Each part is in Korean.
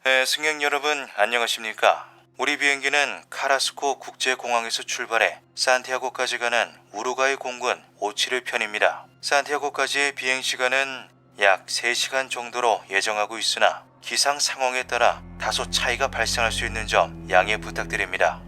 네, 승객 여러분 안녕하십니까? 우리 비행기는 카라스코 국제공항에서 출발해 산티아고까지 가는 우루과이 공군 571편입니다. 산티아고까지의 비행시간은 약 3시간 정도로 예정하고 있으나 기상 상황에 따라 다소 차이가 발생할 수 있는 점 양해 부탁드립니다.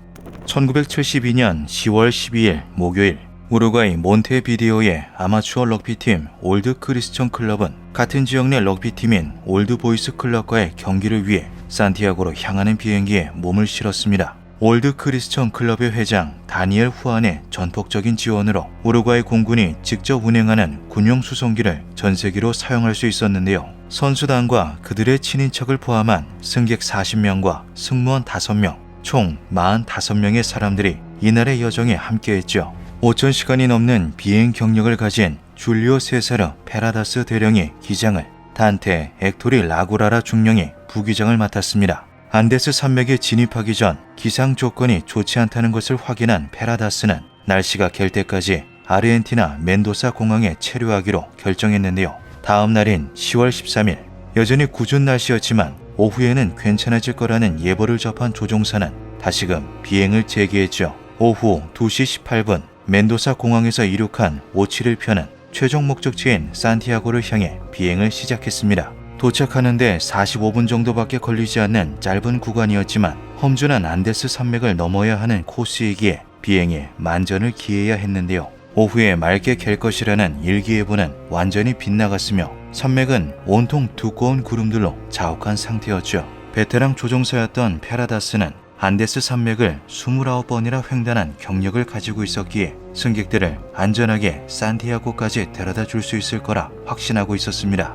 1972년 10월 12일 목요일 우루과이 몬테비데오의 아마추어 럭비팀 올드 크리스천 클럽은 같은 지역 내 럭비팀인 올드 보이스 클럽과의 경기를 위해 산티아고로 향하는 비행기에 몸을 실었습니다. 올드 크리스천 클럽의 회장 다니엘 후안의 전폭적인 지원으로 우루과이 공군이 직접 운행하는 군용 수송기를 전세기로 사용할 수 있었는데요. 선수단과 그들의 친인척을 포함한 승객 40명과 승무원 5명, 총 45명의 사람들이 이날의 여정에 함께했죠. 5,000시간이 넘는 비행 경력을 가진 줄리오 세사르 페라다스 대령이 기장을, 단테 액토리 라구라라 중령이 부기장을 맡았습니다. 안데스 산맥에 진입하기 전 기상 조건이 좋지 않다는 것을 확인한 페라다스는 날씨가 갤 때까지 아르헨티나 멘도사 공항에 체류하기로 결정했는데요. 다음 날인 10월 13일 여전히 궂은 날씨였지만 오후에는 괜찮아질 거라는 예보를 접한 조종사는 다시금 비행을 재개했죠. 오후 2시 18분 멘도사 공항에서 이륙한 571편은 최종 목적지인 산티아고를 향해 비행을 시작했습니다. 도착하는데 45분 정도밖에 걸리지 않는 짧은 구간이었지만 험준한 안데스 산맥을 넘어야 하는 코스이기에 비행에 만전을 기해야 했는데요. 오후에 맑게 갤 것이라는 일기예보는 완전히 빗나갔으며 산맥은 온통 두꺼운 구름들로 자욱한 상태였죠. 베테랑 조종사였던 페라다스는 안데스 산맥을 29번이나 횡단한 경력을 가지고 있었기에 승객들을 안전하게 산티아고까지 데려다 줄 수 있을 거라 확신하고 있었습니다.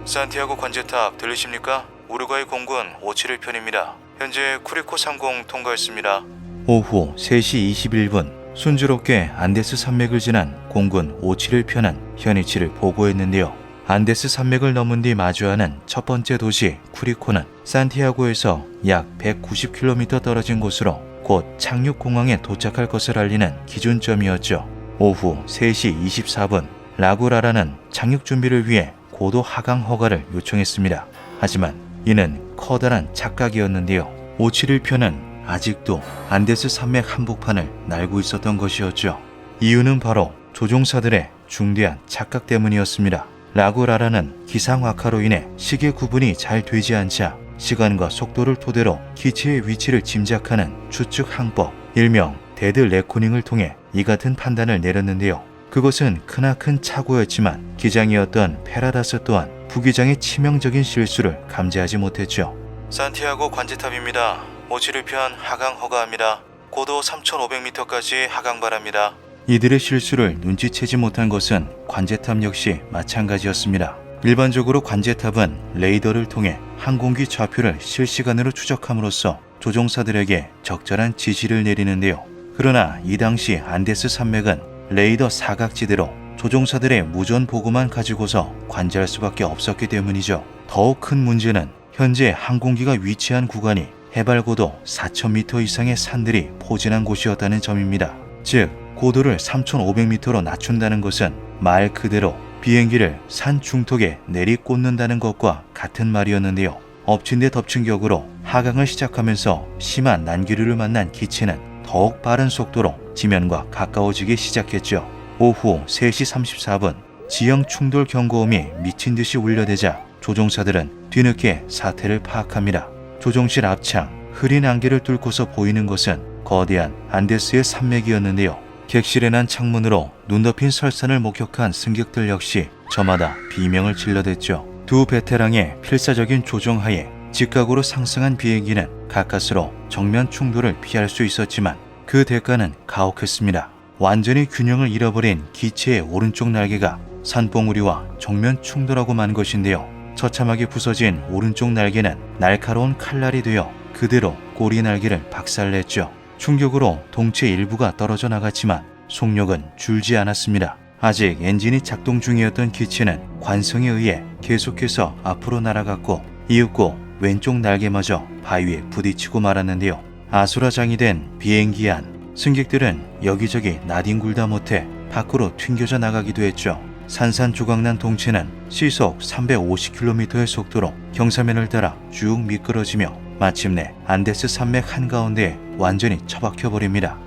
산티아고 관제탑 들리십니까? 우루과이 공군 571편입니다. 현재 쿠리코 상공 통과했습니다. 오후 3시 21분 순조롭게 안데스 산맥을 지난 공군 571편은 현위치를 보고했는데요. 안데스 산맥을 넘은 뒤 마주하는 첫 번째 도시 쿠리코는 산티아고에서 약 190km 떨어진 곳으로 곧 착륙공항에 도착할 것을 알리는 기준점이었죠. 오후 3시 24분 라구라라는 착륙 준비를 위해 고도 하강 허가를 요청했습니다. 하지만 이는 커다란 착각이었는데요. 571편은 아직도 안데스 산맥 한복판을 날고 있었던 것이었죠. 이유는 바로 조종사들의 중대한 착각 때문이었습니다. 라구라라는 기상 악화로 인해 시계 구분이 잘 되지 않자 시간과 속도를 토대로 기체의 위치를 짐작하는 추측 항법, 일명 데드 레코닝을 통해 이 같은 판단을 내렸는데요. 그것은 크나큰 착오였지만 기장이었던 페라다스 또한 부기장의 치명적인 실수를 감지하지 못했죠. 산티아고 관제탑입니다. 571편 하강 허가합니다. 고도 3,500m까지 하강 바랍니다. 이들의 실수를 눈치채지 못한 것은 관제탑 역시 마찬가지였습니다. 일반적으로 관제탑은 레이더를 통해 항공기 좌표를 실시간으로 추적함으로써 조종사들에게 적절한 지시를 내리는데요. 그러나 이 당시 안데스 산맥은 레이더 사각지대로 조종사들의 무전 보고만 가지고서 관제할 수밖에 없었기 때문이죠. 더욱 큰 문제는 현재 항공기가 위치한 구간이 해발고도 4,000m 이상의 산들이 포진한 곳이었다는 점입니다. 즉 고도를 3,500m로 낮춘다는 것은 말 그대로 비행기를 산 중턱에 내리꽂는다는 것과 같은 말이었는데요. 엎친 데 덮친 격으로 하강을 시작하면서 심한 난기류를 만난 기체는 더욱 빠른 속도로 지면과 가까워지기 시작했죠. 오후 3시 34분 지형 충돌 경고음이 미친 듯이 울려대자 조종사들은 뒤늦게 사태를 파악합니다. 조종실 앞창 흐린 안개를 뚫고서 보이는 것은 거대한 안데스의 산맥이었는데요. 객실에 난 창문으로 눈 덮인 설산을 목격한 승객들 역시 저마다 비명을 질러댔죠. 두 베테랑의 필사적인 조종하에 직각으로 상승한 비행기는 가까스로 정면 충돌을 피할 수 있었지만 그 대가는 가혹했습니다. 완전히 균형을 잃어버린 기체의 오른쪽 날개가 산봉우리와 정면 충돌하고 만 것인데요. 처참하게 부서진 오른쪽 날개는 날카로운 칼날이 되어 그대로 꼬리 날개를 박살냈죠. 충격으로 동체 일부가 떨어져 나갔지만 속력은 줄지 않았습니다. 아직 엔진이 작동 중이었던 기체는 관성에 의해 계속해서 앞으로 날아갔고 이윽고 왼쪽 날개마저 바위에 부딪히고 말았는데요. 아수라장이 된 비행기 안 승객들은 여기저기 나뒹굴다 못해 밖으로 튕겨져 나가기도 했죠. 산산조각난 동체는 시속 350km의 속도로 경사면을 따라 쭉 미끄러지며 마침내 안데스 산맥 한가운데에 완전히 처박혀버립니다.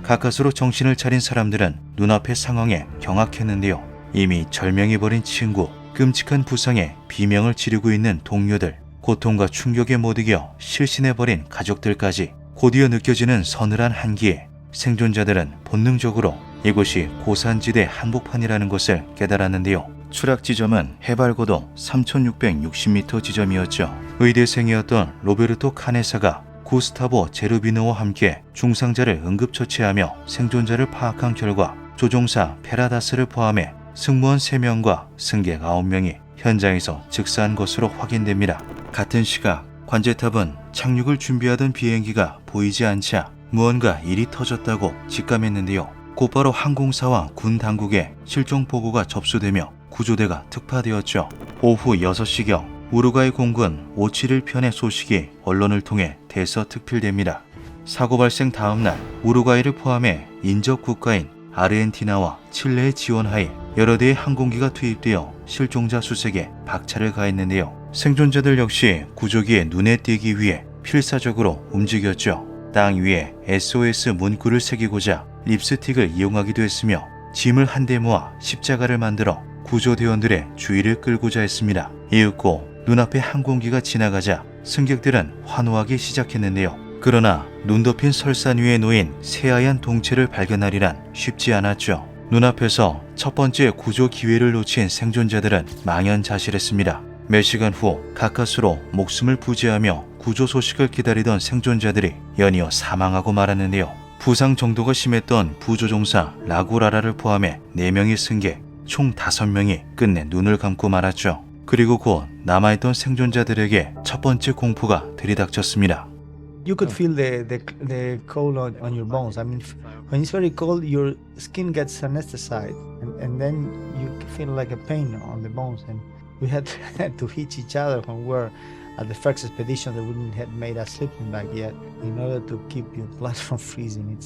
가까스로 정신을 차린 사람들은 눈앞의 상황에 경악했는데요. 이미 절명해버린 친구, 끔찍한 부상에 비명을 지르고 있는 동료들, 고통과 충격에 못 이겨 실신해버린 가족들까지 곧이어 느껴지는 서늘한 한기에 생존자들은 본능적으로 이곳이 고산지대 한복판이라는 것을 깨달았는데요. 추락 지점은 해발 고도 3660m 지점이었죠. 의대생이었던 로베르토 카네사가 구스타보 제르비노와 함께 중상자를 응급처치하며 생존자를 파악한 결과 조종사 페라다스를 포함해 승무원 3명과 승객 9명이 현장에서 즉사한 것으로 확인됩니다. 같은 시각 관제탑은 착륙을 준비하던 비행기가 보이지 않자 무언가 일이 터졌다고 직감했는데요. 곧바로 항공사와 군 당국에 실종 보고가 접수되며 구조대가 특파되었죠. 오후 6시경 우루과이 공군 571편의 소식이 언론을 통해 대서특필됩니다. 사고 발생 다음날 우루과이를 포함해 인접 국가인 아르헨티나와 칠레의 지원하에 여러 대의 항공기가 투입되어 실종자 수색에 박차를 가했는데요. 생존자들 역시 구조기에 눈에 띄기 위해 필사적으로 움직였죠. 땅 위에 SOS 문구를 새기고자 립스틱을 이용하기도 했으며 짐을 한데 모아 십자가를 만들어 구조대원들의 주의를 끌고자 했습니다. 이윽고 눈앞에 항공기가 지나가자 승객들은 환호하기 시작했는데요. 그러나 눈 덮인 설산 위에 놓인 새하얀 동체를 발견하리란 쉽지 않았죠. 눈앞에서 첫 번째 구조 기회를 놓친 생존자들은 망연자실했습니다. 몇 시간 후 가까스로 목숨을 부지하며 구조 소식을 기다리던 생존자들이 연이어 사망하고 말았는데요. 부상 정도가 심했던 부조종사 라구라라를 포함해 4명의 승객, 총 5명이 끝내 눈을 감고 말았죠. 그리고 곧 남아있던 생존자들에게 첫 번째 공포가 들이닥쳤습니다. You could feel the cold on your bones. I mean, when it's very cold, your skin gets anesthetized, and then you feel like a pain on the bones. And we had to hit each other when we were at the first expedition that we didn't have made a sleeping bag yet, in order to keep your blood from freezing.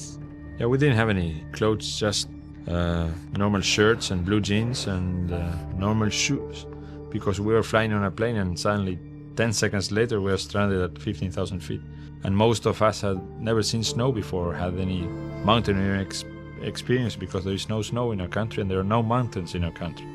Yeah, we didn't have any clothes, just normal shirts and blue jeans and normal shoes, because we were flying on a plane and suddenly 10 seconds later we were stranded at 15,000 feet. And most of us had never seen snow before, had any mountaineering experience, because there is no snow in our country and there are no mountains in our country.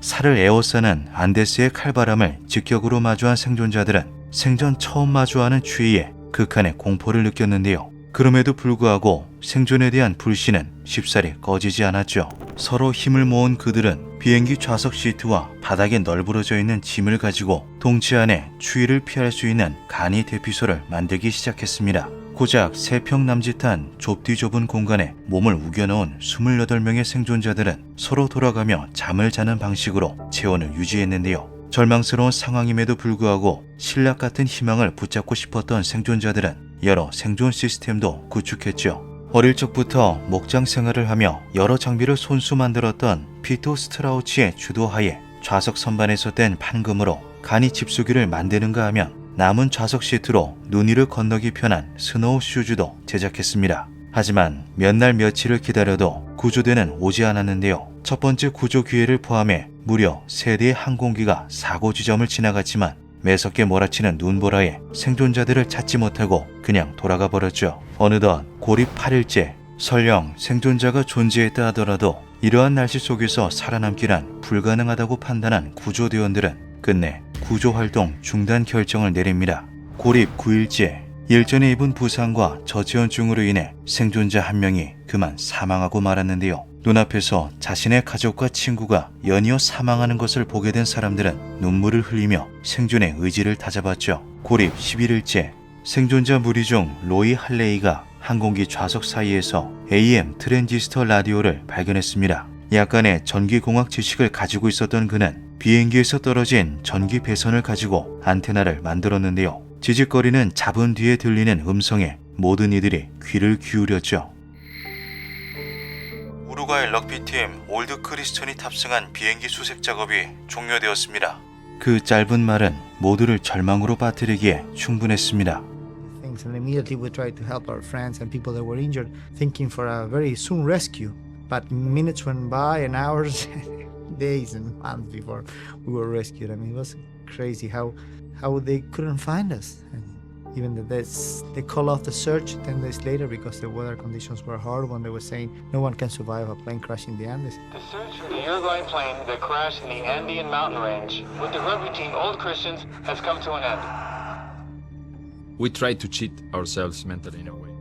살을 에워싸는 안데스의 칼바람을 직격으로 마주한 생존자들은 생전 처음 마주하는 추위에 극한의 공포를 느꼈는데요. 그럼에도 불구하고 생존에 대한 불신은 쉽사리 꺼지지 않았죠. 서로 힘을 모은 그들은 비행기 좌석 시트와 바닥에 널브러져 있는 짐을 가지고 동체 안에 추위를 피할 수 있는 간이 대피소를 만들기 시작했습니다. 고작 3평 남짓한 좁디 좁은 공간에 몸을 우겨넣은 28명의 생존자들은 서로 돌아가며 잠을 자는 방식으로 체온을 유지했는데요. 절망스러운 상황임에도 불구하고 신락 같은 희망을 붙잡고 싶었던 생존자들은 여러 생존 시스템도 구축했죠. 어릴 적부터 목장 생활을 하며 여러 장비를 손수 만들었던 피토 스트라우치의 주도하에 좌석 선반에서 뗀 판금으로 간이 집수기를 만드는가 하면 남은 좌석 시트로 눈 위를 건너기 편한 스노우 슈즈도 제작했습니다. 하지만 몇 날 며칠을 기다려도 구조대는 오지 않았는데요. 첫 번째 구조 기회를 포함해 무려 3대의 항공기가 사고 지점을 지나갔지만 매섭게 몰아치는 눈보라에 생존자들을 찾지 못하고 그냥 돌아가 버렸죠. 어느덧 고립 8일째, 설령 생존자가 존재했다 하더라도 이러한 날씨 속에서 살아남기란 불가능하다고 판단한 구조대원들은 끝내 구조활동 중단 결정을 내립니다. 고립 9일째, 일전에 입은 부상과 저체온증으로 인해 생존자 1명이 그만 사망하고 말았는데요. 눈앞에서 자신의 가족과 친구가 연이어 사망하는 것을 보게 된 사람들은 눈물을 흘리며 생존의 의지를 다잡았죠. 고립 11일째, 생존자 무리 중 로이 할레이가 항공기 좌석 사이에서 AM 트랜지스터 라디오를 발견했습니다. 약간의 전기공학 지식을 가지고 있었던 그는 비행기에서 떨어진 전기 배선을 가지고 안테나를 만들었는데요. 지직거리는 잡은 뒤에 들리는 음성에 모든 이들이 귀를 기울였죠. 우루과이 럭비팀 올드 크리스천이 탑승한 비행기 수색 작업이 종료되었습니다. 그 짧은 말은 모두를 절망으로 빠뜨리기에 충분했습니다. And immediately we tried to help our friends and people that were injured, thinking for a very soon rescue. But minutes went by and hours, days and months before we were rescued. I mean, it was crazy how they couldn't find us. And even they called off the search 10 days later because the weather conditions were horrible, and they were saying no one can survive a plane crash in the Andes. The search for the Uruguayan plane that crashed in the Andean mountain range with the rugby team Old Christians has come to an end. We try to cheat ourselves mentally in a way.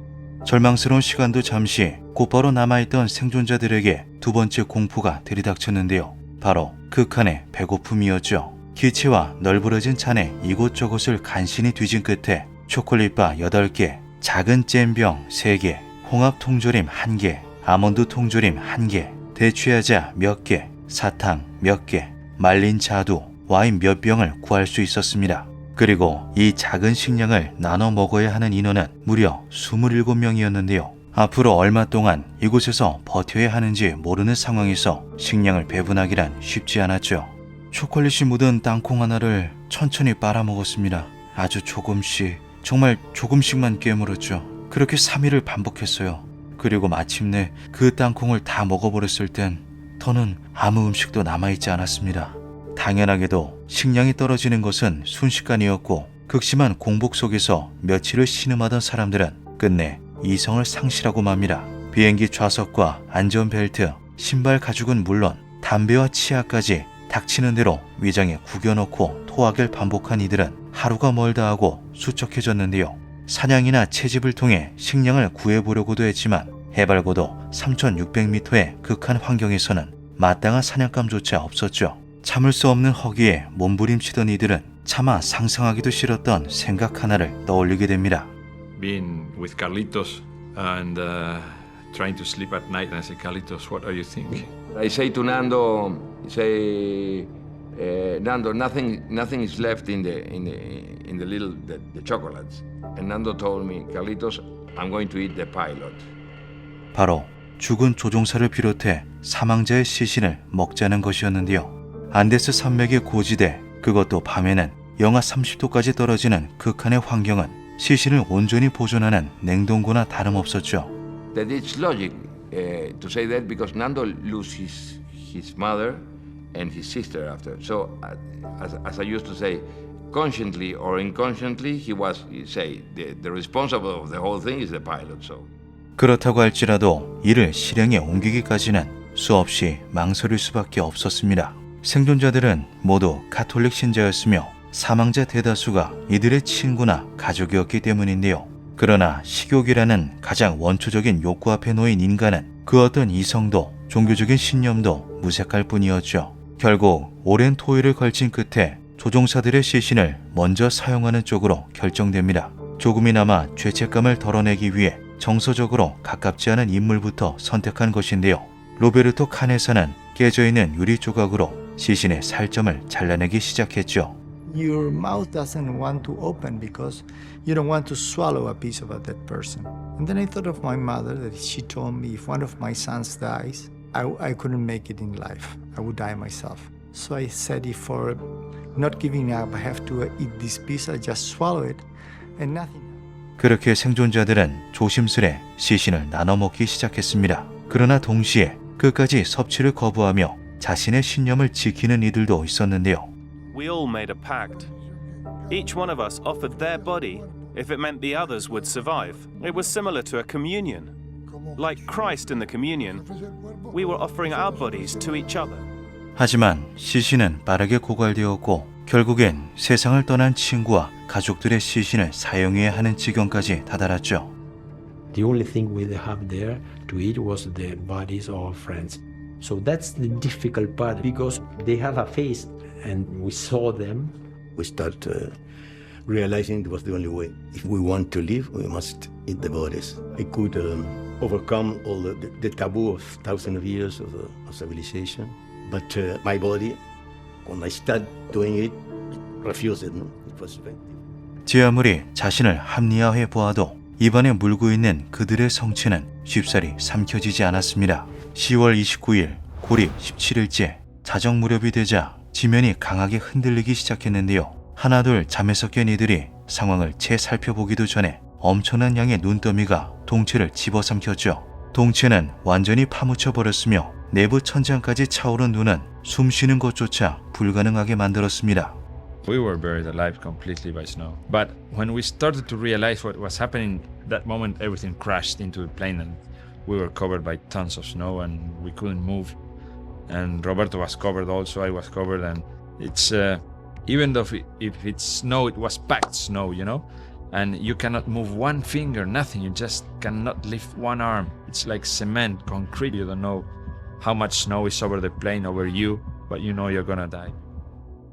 절망스러운 시간도 잠시 곧바로 남아있던 생존자들에게 두 번째 공포가 들이닥쳤는데요. 바로 극한의 배고픔이었죠. 기체와 널브러진 잔에 이곳저곳을 간신히 뒤진 끝에 초콜릿바 8개, 작은 잼병 3개, 홍합 통조림 1개, 아몬드 통조림 1개, 대추야자 몇 개, 사탕 몇 개, 말린 자두, 와인 몇 병을 구할 수 있었습니다. 그리고 이 작은 식량을 나눠 먹어야 하는 인원은 무려 27명이었는데요. 앞으로 얼마 동안 이곳에서 버텨야 하는지 모르는 상황에서 식량을 배분하기란 쉽지 않았죠. 초콜릿이 묻은 땅콩 하나를 천천히 빨아먹었습니다. 아주 조금씩, 정말 조금씩만 깨물었죠. 그렇게 3일을 반복했어요. 그리고 마침내 그 땅콩을 다 먹어버렸을 땐 더는 아무 음식도 남아있지 않았습니다. 당연하게도 식량이 떨어지는 것은 순식간이었고 극심한 공복 속에서 며칠을 신음하던 사람들은 끝내 이성을 상실하고 맙니다. 비행기 좌석과 안전벨트, 신발 가죽은 물론 담배와 치아까지 닥치는 대로 위장에 구겨넣고 토하기를 반복한 이들은 하루가 멀다 하고 수척해졌는데요. 사냥이나 채집을 통해 식량을 구해보려고도 했지만 해발고도 3600m의 극한 환경에서는 마땅한 사냥감조차 없었죠. 참을 수 없는 허기에 몸부림치던 이들은 차마 상상하기도 싫었던 생각 하나를 떠올리게 됩니다. Being with Carlitos and trying to sleep at night, and I say, Carlitos, what are you thinking? I say to Nando, Nando, nothing is left in the little the chocolates. And Nando told me, Carlitos, I'm going to eat the pilot. 바로 죽은 조종사를 비롯해 사망자의 시신을 먹자는 것이었는데요. 안데스 산맥의 고지대, 그것도 밤에는 영하 30도까지 떨어지는 극한의 환경은 시신을 온전히 보존하는 냉동고나 다름없었죠. That it's logic to say that because Nando lost his mother and his sister after. So, as I used to say, consciently or unconsciently, he was, the responsible of the whole thing is the pilot. So. 그렇다고 할지라도 이를 실행에 옮기기까지는 수없이 망설일 수밖에 없었습니다. 생존자들은 모두 가톨릭 신자였으며 사망자 대다수가 이들의 친구나 가족이었기 때문인데요. 그러나 식욕이라는 가장 원초적인 욕구 앞에 놓인 인간은 그 어떤 이성도 종교적인 신념도 무색할 뿐이었죠. 결국 오랜 토의를 걸친 끝에 조종사들의 시신을 먼저 사용하는 쪽으로 결정됩니다. 조금이나마 죄책감을 덜어내기 위해 정서적으로 가깝지 않은 인물부터 선택한 것인데요. 로베르토 카네사는 깨져있는 유리 조각으로 시신의 살점을 잘라내기 시작했죠. Your mouth doesn't want to open because you don't want to swallow a piece of a dead person. And then I thought of my mother, that she told me if one of my sons dies, I couldn't make it in life. I would die myself. So I said, if for not giving up, I have to eat this piece, I just swallow it and nothing. 그렇게 생존자들은 조심스레 시신을 나눠 먹기 시작했습니다. 그러나 동시에 끝까지 섭취를 거부하며 자신의 신념을 지키는 이들도 있었는데요. We all made a pact. Each one of us offered their body if it meant the others would survive. It was similar to a communion. Like Christ in the communion, we were offering our bodies to each other. 하지만 시신은 빠르게 고갈되었고 결국엔 세상을 떠난 친구와 가족들의 시신을 사용해야 하는 지경까지 다다랐죠. The only thing we have there to eat was the bodies of our friends. So that's the difficult part because they have a face and we saw them. We start realizing it was the only way. If we want to live, we must eat the bodies. I could overcome all the taboo of thousands of years of civilization. But my body, when I started doing it, refused it. No? It was effective. 제 아무리 자신을 합리화해 보아도 입안에 물고 있는 그들의 성취는 쉽사리 삼켜지지 않았습니다. 10월 29일 고립 17일째 자정 무렵이 되자 지면이 강하게 흔들리기 시작했는데요. 하나둘 잠에서 깬 이들이 상황을 채 살펴보기도 전에 엄청난 양의 눈더미가 동체를 집어삼켰죠. 동체는 완전히 파묻혀 버렸으며 내부 천장까지 차오른 눈은 숨 쉬는 것조차 불가능하게 만들었습니다. We were buried alive completely by snow. But when we started to realize what was happening, that moment everything crashed into the plane and we were covered by tons of snow and we couldn't move. And Roberto was covered also, I was covered, and it's even though if it's snow, it was packed snow, you know, and you cannot move one finger, nothing, you just cannot lift one arm. It's like cement, concrete. You don't know how much snow is over the plane, over you, but you know you're gonna die.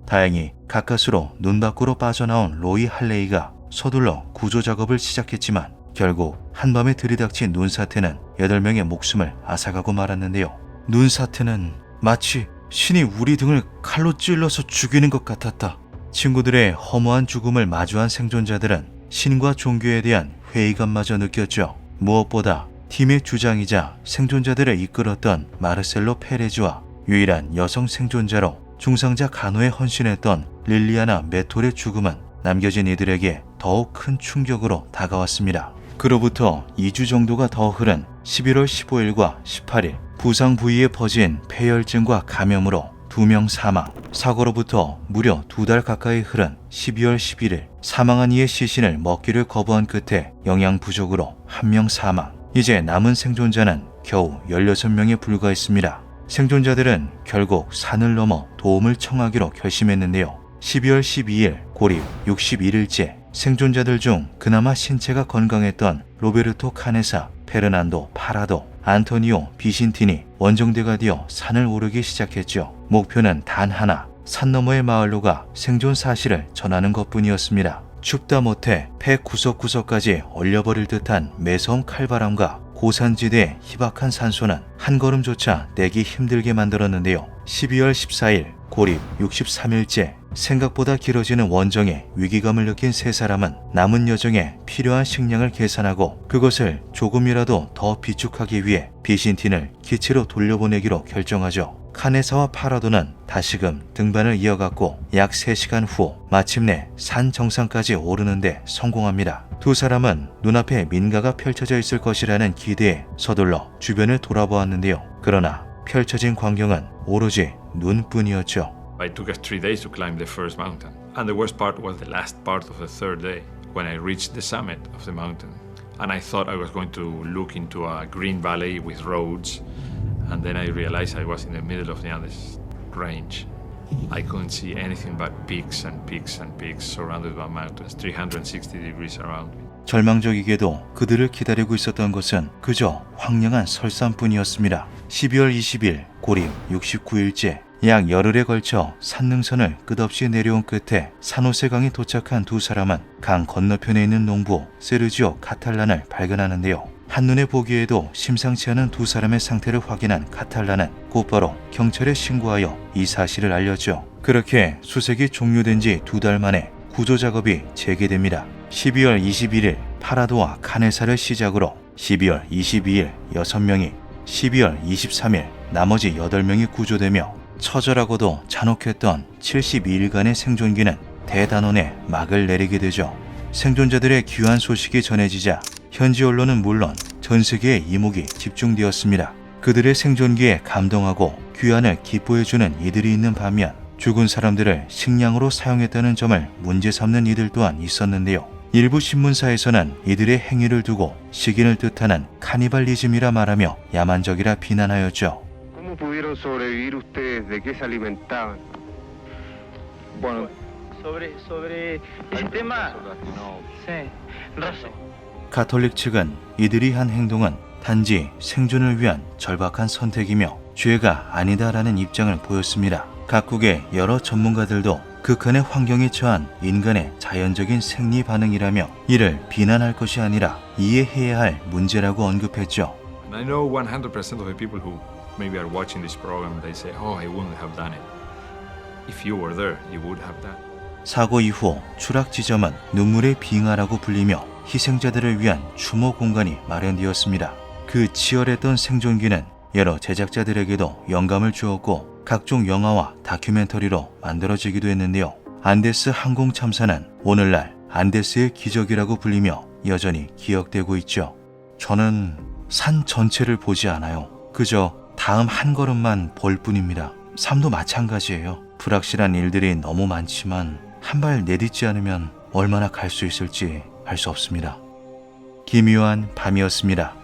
다행히 가까스로 눈 밖으로 빠져나온 로이 할레이가 서둘러 구조 작업을 시작했지만 결국 한밤에 들이닥친 눈사태는 8명의 목숨을 앗아가고 말았는데요. 눈사태는 마치 신이 우리 등을 칼로 찔러서 죽이는 것 같았다. 친구들의 허무한 죽음을 마주한 생존자들은 신과 종교에 대한 회의감마저 느꼈죠. 무엇보다 팀의 주장이자 생존자들을 이끌었던 마르셀로 페레즈와 유일한 여성 생존자로 중상자 간호에 헌신했던 릴리아나 메톨의 죽음은 남겨진 이들에게 더욱 큰 충격으로 다가왔습니다. 그로부터 2주 정도가 더 흐른 11월 15일과 18일 부상 부위에 퍼진 폐혈증과 감염으로 2명 사망, 사고로부터 무려 2달 가까이 흐른 12월 11일 사망한 이의 시신을 먹기를 거부한 끝에 영양 부족으로 1명 사망. 이제 남은 생존자는 겨우 16명에 불과했습니다. 생존자들은 결국 산을 넘어 도움을 청하기로 결심했는데요. 12월 12일 고립 61일째 생존자들 중 그나마 신체가 건강했던 로베르토 카네사, 페르난도 파라도, 안토니오 비신티니 원정대가 되어 산을 오르기 시작했죠. 목표는 단 하나, 산 너머의 마을로 가 생존 사실을 전하는 것뿐이었습니다. 춥다 못해 폐 구석구석까지 얼려버릴 듯한 매서운 칼바람과 고산지대의 희박한 산소는 한 걸음조차 내기 힘들게 만들었는데요. 12월 14일 고립 63일째 생각보다 길어지는 원정에 위기감을 느낀 세 사람은 남은 여정에 필요한 식량을 계산하고 그것을 조금이라도 더 비축하기 위해 비신틴을 기체로 돌려보내기로 결정하죠. 카네사와 파라도는 다시금 등반을 이어갔고 약 3시간 후 마침내 산 정상까지 오르는데 성공합니다. 두 사람은 눈앞에 민가가 펼쳐져 있을 것이라는 기대에 서둘러 주변을 돌아보았는데요. 그러나 펼쳐진 광경은 오로지 눈뿐이었죠. It took us 3 days to climb the first mountain. And the worst part was the last part of the third day, when I reached the summit of the mountain. And I thought I was going to look into a green valley with roads. And then I realized I was in the middle of the Andes range. I couldn't see anything but peaks and peaks and peaks surrounded by mountains, 360 degrees around me. 절망적이게도 그들을 기다리고 있었던 것은 그저 황량한 설산뿐이었습니다. 12월 20일 고립 69일째 약 열흘에 걸쳐 산능선을 끝없이 내려온 끝에 산호세강에 도착한 두 사람은 강 건너편에 있는 농부 세르지오 카탈란을 발견하는데요. 한눈에 보기에도 심상치 않은 두 사람의 상태를 확인한 카탈란은 곧바로 경찰에 신고하여 이 사실을 알렸죠. 그렇게 수색이 종료된 지 2달 만에 구조 작업이 재개됩니다. 12월 21일 파라도와 카네사를 시작으로 12월 22일 6명이, 12월 23일 나머지 8명이 구조되며 처절하고도 잔혹했던 72일간의 생존기는 대단원에 막을 내리게 되죠. 생존자들의 귀환 소식이 전해지자 현지 언론은 물론 전 세계의 이목이 집중되었습니다. 그들의 생존기에 감동하고 귀환을 기뻐해주는 이들이 있는 반면 죽은 사람들을 식량으로 사용했다는 점을 문제 삼는 이들 또한 있었는데요. 일부 신문사에서는 이들의 행위를 두고 식인을 뜻하는 카니발리즘이라 말하며 야만적이라 비난하였죠. ¿Cómo pudieron sobrevivir ustedes? ¿De qué se alimentaban? Bueno, sobre el tema, sí, 가톨릭 측은 이들이 한 행동은 단지 생존을 위한 절박한 선택이며 죄가 아니다라는 입장을 보였습니다. 각국의 여러 전문가들도 극한의 환경에 처한 인간의 자연적인 생리 반응이라며 이를 비난할 것이 아니라 이해해야 할 문제라고 언급했죠. And I know 100% of the people who maybe are watching this program, they say, "Oh, I wouldn't have done it. If you were there, you would have done." 사고 이후 추락 지점은 눈물의 빙하라고 불리며 희생자들을 위한 추모 공간이 마련되었습니다. 그 치열했던 생존기는 여러 제작자들에게도 영감을 주었고 각종 영화와 다큐멘터리로 만들어지기도 했는데요. 안데스 항공 참사는 오늘날 안데스의 기적이라고 불리며 여전히 기억되고 있죠. 저는 산 전체를 보지 않아요. 그저 다음 한 걸음만 볼 뿐입니다. 삶도 마찬가지예요. 불확실한 일들이 너무 많지만 한 발 내딛지 않으면 얼마나 갈 수 있을지 알 수 없습니다. 기묘한 밤이었습니다.